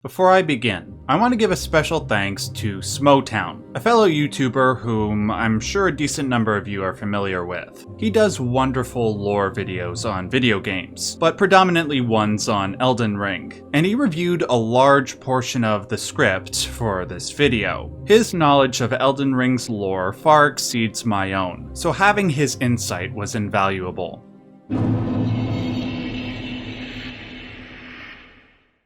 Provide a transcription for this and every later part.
Before I begin, I want to give a special thanks to Smotown, a fellow YouTuber whom I'm sure a decent number of you are familiar with. He does wonderful lore videos on video games, but predominantly ones on Elden Ring, and he reviewed a large portion of the script for this video. His knowledge of Elden Ring's lore far exceeds my own, so having his insight was invaluable.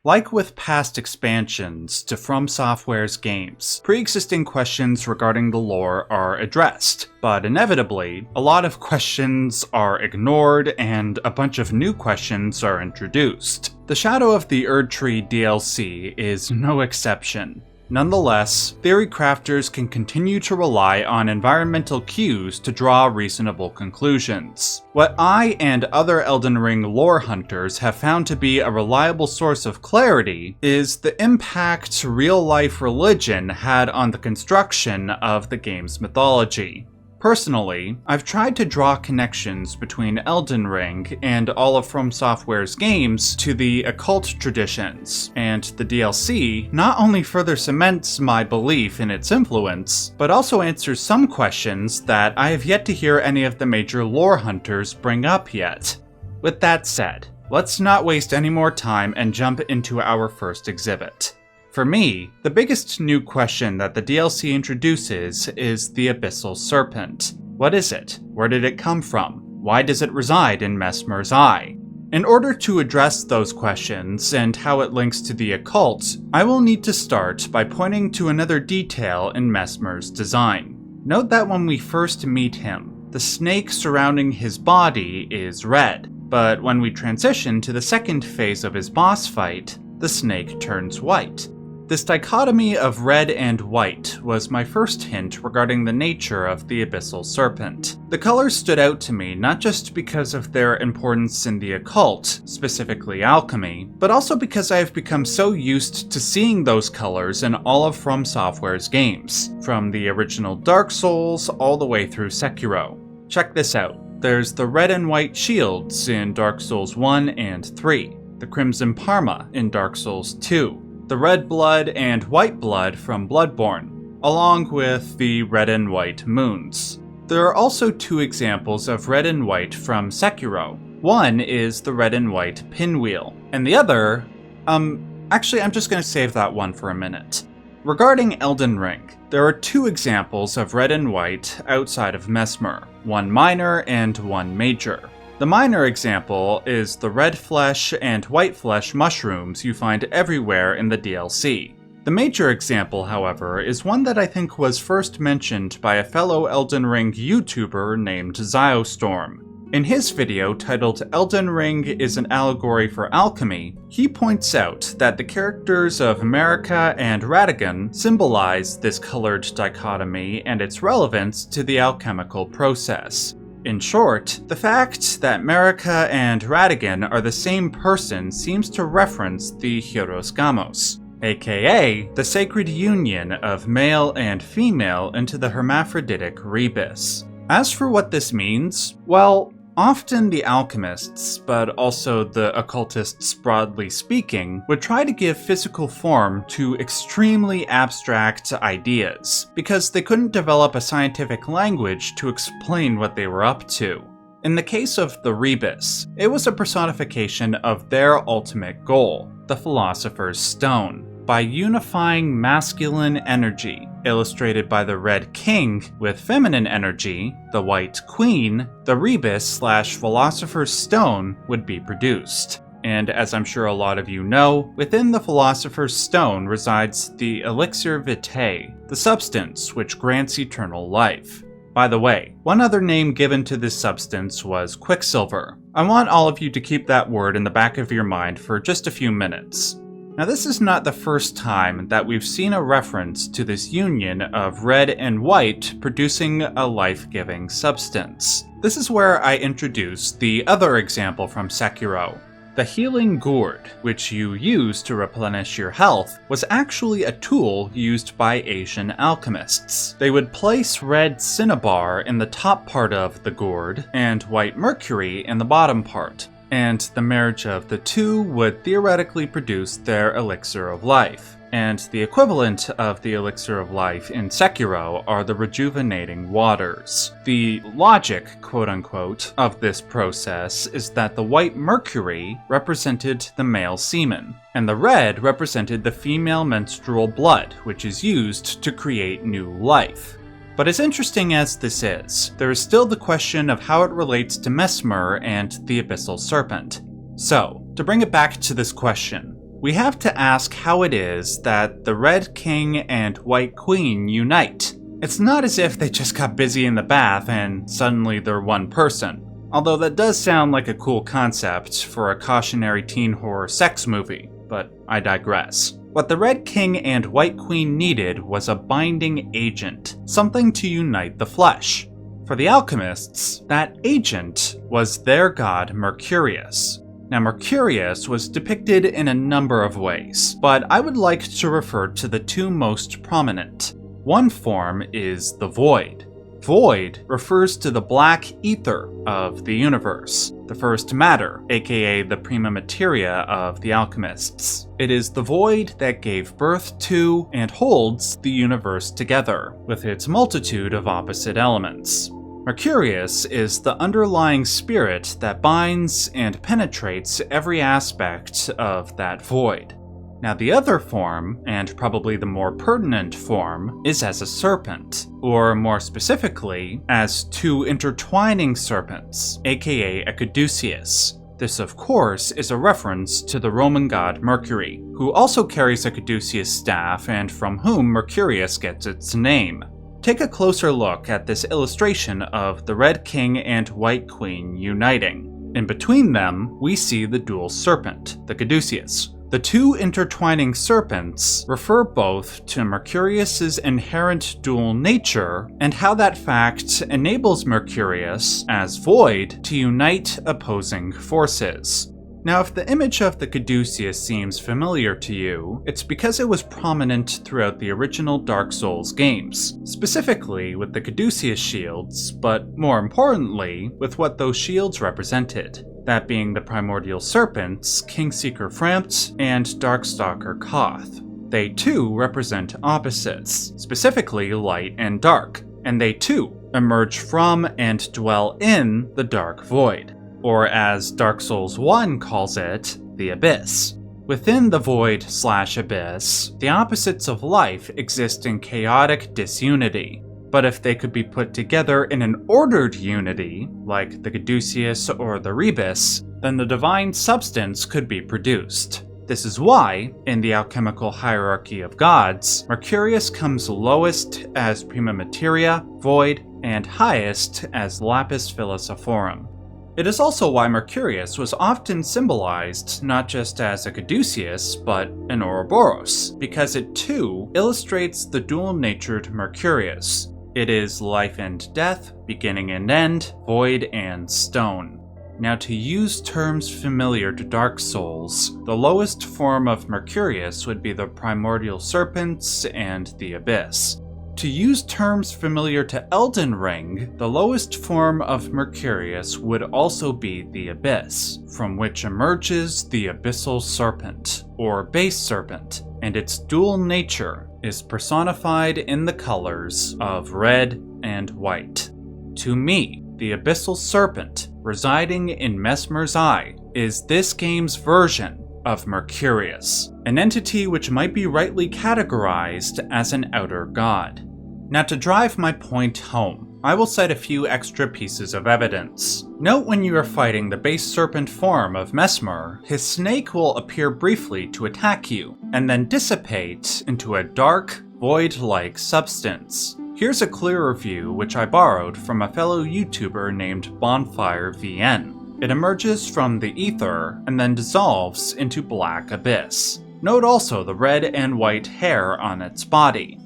Like with past expansions to From Software's games, pre-existing questions regarding the lore are addressed, but inevitably, a lot of questions are ignored and a bunch of new questions are introduced. The Shadow of the Erdtree DLC is no exception. Nonetheless, theory crafters can continue to rely on environmental cues to draw reasonable conclusions. What I and other Elden Ring lore hunters have found to be a reliable source of clarity is the impact real-life religion had on the construction of the game's mythology. Personally, I've tried to draw connections between Elden Ring and all of From Software's games to the occult traditions, and the DLC not only further cements my belief in its influence, but also answers some questions that I have yet to hear any of the major lore hunters bring up yet. With that said, let's not waste any more time and jump into our first exhibit. For me, the biggest new question that the DLC introduces is the abyssal serpent. What is it? Where did it come from? Why does it reside in Mesmer's eye? In order to address those questions and how it links to the occult, I will need to start by pointing to another detail in Mesmer's design. Note that when we first meet him, the snake surrounding his body is red, but when we transition to the second phase of his boss fight, the snake turns white. This dichotomy of red and white was my first hint regarding the nature of the abyssal serpent. The colors stood out to me not just because of their importance in the occult, specifically alchemy, but also because I have become so used to seeing those colors in all of From Software's games, from the original Dark Souls all the way through Sekiro. Check this out. There's the red and white shields in Dark Souls 1 and 3, the crimson parma in Dark Souls 2, the red blood and white blood from Bloodborne, along with the red and white moons. There are also two examples of red and white from Sekiro. One is the red and white pinwheel, and the other, actually I'm just gonna save that one for a minute. Regarding Elden Ring, there are two examples of red and white outside of Mesmer, one minor and one major. The minor example is the red flesh and white flesh mushrooms you find everywhere in the DLC. The major example, however, is one that I think was first mentioned by a fellow Elden Ring YouTuber named Ziostorm. In his video titled Elden Ring is an Allegory for Alchemy, he points out that the characters of Marika and Radagon symbolize this colored dichotomy and its relevance to the alchemical process. In short, the fact that Marika and Radagon are the same person seems to reference the Hieros Gamos, aka the sacred union of male and female into the hermaphroditic rebus. As for what this means, well, often the alchemists, but also the occultists broadly speaking, would try to give physical form to extremely abstract ideas, because they couldn't develop a scientific language to explain what they were up to. In the case of the rebus, it was a personification of their ultimate goal, the Philosopher's Stone. By unifying masculine energy, illustrated by the Red King, with feminine energy, the White Queen, the Rebus/Philosopher's Stone would be produced. And as I'm sure a lot of you know, within the Philosopher's Stone resides the Elixir Vitae, the substance which grants eternal life. By the way, one other name given to this substance was Quicksilver. I want all of you to keep that word in the back of your mind for just a few minutes. Now, this is not the first time that we've seen a reference to this union of red and white producing a life-giving substance. This is where I introduce the other example from Sekiro. The healing gourd, which you use to replenish your health, was actually a tool used by Asian alchemists. They would place red cinnabar in the top part of the gourd and white mercury in the bottom part, and the marriage of the two would theoretically produce their elixir of life. And the equivalent of the elixir of life in Sekiro are the rejuvenating waters. The logic, quote-unquote, of this process is that the white mercury represented the male semen, and the red represented the female menstrual blood, which is used to create new life. But as interesting as this is, there is still the question of how it relates to Mesmer and the abyssal serpent. So, to bring it back to this question, we have to ask how it is that the Red King and White Queen unite. It's not as if they just got busy in the bath and suddenly they're one person, although that does sound like a cool concept for a cautionary teen horror sex movie, but I digress. What the Red King and White Queen needed was a binding agent, something to unite the flesh. For the alchemists, that agent was their god Mercurius. Now, Mercurius was depicted in a number of ways, but I would like to refer to the two most prominent. One form is the Void. Void refers to the black ether of the universe, the first matter, aka the prima materia of the alchemists. It is the void that gave birth to and holds the universe together, with its multitude of opposite elements. Mercurius is the underlying spirit that binds and penetrates every aspect of that void. Now, the other form, and probably the more pertinent form, is as a serpent, or more specifically, as two intertwining serpents, aka a caduceus. This, of course, is a reference to the Roman god Mercury, who also carries a caduceus staff and from whom Mercurius gets its name. Take a closer look at this illustration of the Red King and White Queen uniting. In between them, we see the dual serpent, the caduceus. The two intertwining serpents refer both to Mercurius's inherent dual nature and how that fact enables Mercurius, as void, to unite opposing forces. Now, if the image of the caduceus seems familiar to you, it's because it was prominent throughout the original Dark Souls games, specifically with the caduceus shields, but more importantly, with what those shields represented. That being the primordial serpents, Kingseeker Frampt and Darkstalker Koth. They too represent opposites, specifically light and dark, and they too emerge from and dwell in the dark void, or as Dark Souls 1 calls it, the abyss. Within the void/abyss, the opposites of life exist in chaotic disunity. But if they could be put together in an ordered unity, like the caduceus or the rebus, then the divine substance could be produced. This is why, in the alchemical hierarchy of gods, Mercurius comes lowest as prima materia, void, and highest as lapis philosophorum. It is also why Mercurius was often symbolized not just as a caduceus, but an Ouroboros, because it too illustrates the dual-natured Mercurius. It is life and death, beginning and end, void and stone. Now, to use terms familiar to Dark Souls, the lowest form of Mercurius would be the primordial serpents and the abyss. To use terms familiar to Elden Ring, the lowest form of Mercurius would also be the abyss, from which emerges the abyssal serpent, or base serpent, and its dual nature is personified in the colors of red and white. To me, the abyssal serpent, residing in Mesmer's eye, is this game's version of Mercurius, an entity which might be rightly categorized as an outer god. Now, to drive my point home, I will cite a few extra pieces of evidence. Note when you are fighting the base serpent form of Mesmer, his snake will appear briefly to attack you, and then dissipate into a dark, void-like substance. Here's a clearer view which I borrowed from a fellow YouTuber named BonfireVN. It emerges from the ether and then dissolves into black abyss. Note also the red and white hair on its body.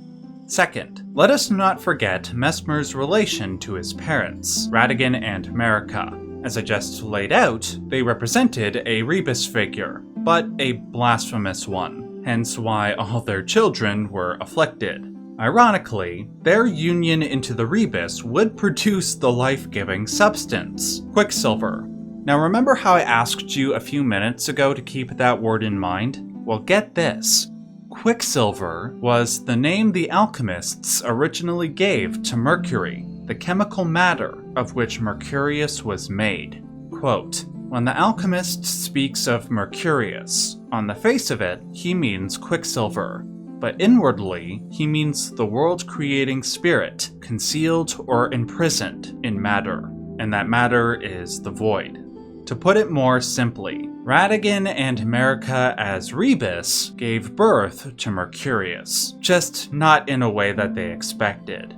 Second, let us not forget Mesmer's relation to his parents, Radagon and Marika. As I just laid out, they represented a rebus figure, but a blasphemous one, hence why all their children were afflicted. Ironically, their union into the rebus would produce the life-giving substance, Quicksilver. Now remember how I asked you a few minutes ago to keep that word in mind? Well, get this. Quicksilver was the name the alchemists originally gave to mercury, the chemical matter of which Mercurius was made. Quote, "When the alchemist speaks of Mercurius, on the face of it, he means quicksilver, but inwardly, he means the world-creating spirit, concealed or imprisoned in matter, and that matter is the void." To put it more simply, Radagon and America as Rebus gave birth to Mercurius, just not in a way that they expected.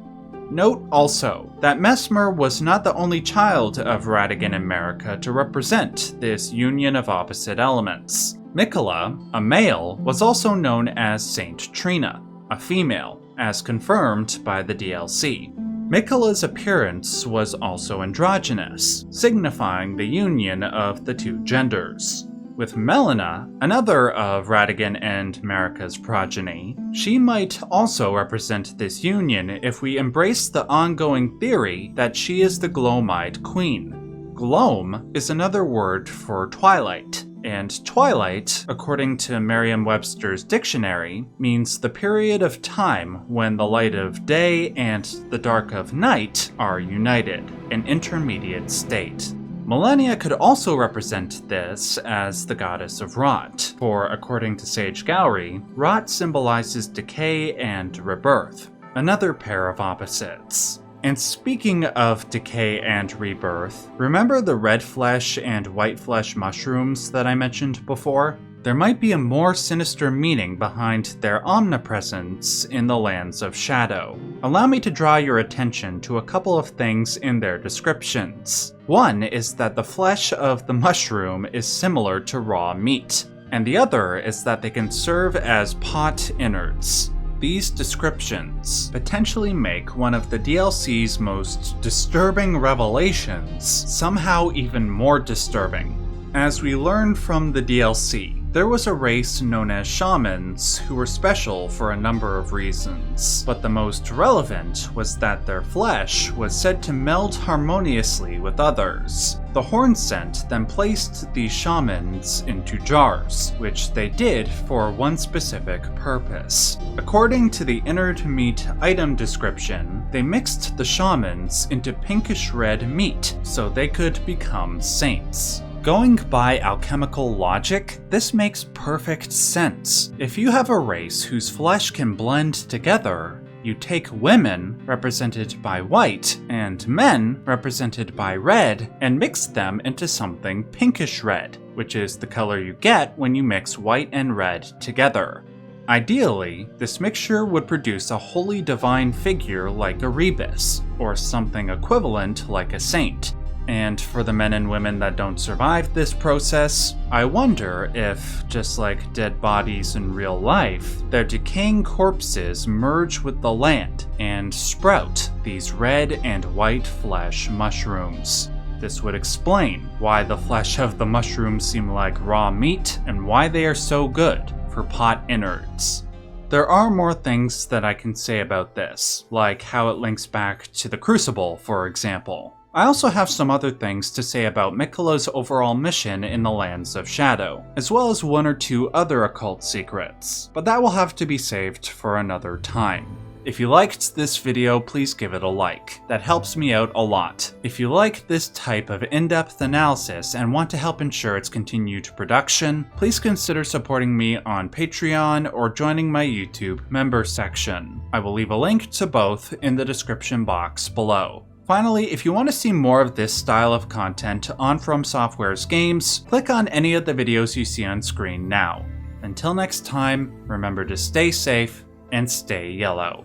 Note also that Mesmer was not the only child of Radagon and America to represent this union of opposite elements. Miquella, a male, was also known as Saint Trina, a female, as confirmed by the DLC. Miquella's appearance was also androgynous, signifying the union of the two genders. With Melina, another of Radagon and Marika's progeny, she might also represent this union if we embrace the ongoing theory that she is the Glomide Queen. Glom is another word for twilight, and twilight, according to Merriam-Webster's dictionary, means the period of time when the light of day and the dark of night are united, an intermediate state. Millennia could also represent this as the goddess of rot, for according to Sage Gowry, rot symbolizes decay and rebirth, another pair of opposites. And speaking of decay and rebirth, remember the red flesh and white flesh mushrooms that I mentioned before? There might be a more sinister meaning behind their omnipresence in the lands of shadow. Allow me to draw your attention to a couple of things in their descriptions. One is that the flesh of the mushroom is similar to raw meat, and the other is that they can serve as pot innards. These descriptions potentially make one of the DLC's most disturbing revelations somehow even more disturbing. As we learn from the DLC, there was a race known as shamans who were special for a number of reasons, but the most relevant was that their flesh was said to meld harmoniously with others. The Hornsent then placed these shamans into jars, which they did for one specific purpose. According to the innard meat item description, they mixed the shamans into pinkish red meat so they could become saints. Going by alchemical logic, this makes perfect sense. If you have a race whose flesh can blend together, you take women, represented by white, and men, represented by red, and mix them into something pinkish red, which is the color you get when you mix white and red together. Ideally, this mixture would produce a wholly divine figure like a rebus, or something equivalent like a saint. And for the men and women that don't survive this process, I wonder if, just like dead bodies in real life, their decaying corpses merge with the land and sprout these red and white flesh mushrooms. This would explain why the flesh of the mushrooms seem like raw meat and why they are so good for pot innards. There are more things that I can say about this, like how it links back to the Crucible, for example. I also have some other things to say about Miquella's overall mission in the Lands of Shadow, as well as one or two other occult secrets, but that will have to be saved for another time. If you liked this video, please give it a like. That helps me out a lot. If you like this type of in-depth analysis and want to help ensure its continued production, please consider supporting me on Patreon or joining my YouTube member section. I will leave a link to both in the description box below. Finally, if you want to see more of this style of content on From Software's games, click on any of the videos you see on screen now. Until next time, remember to stay safe and stay yellow.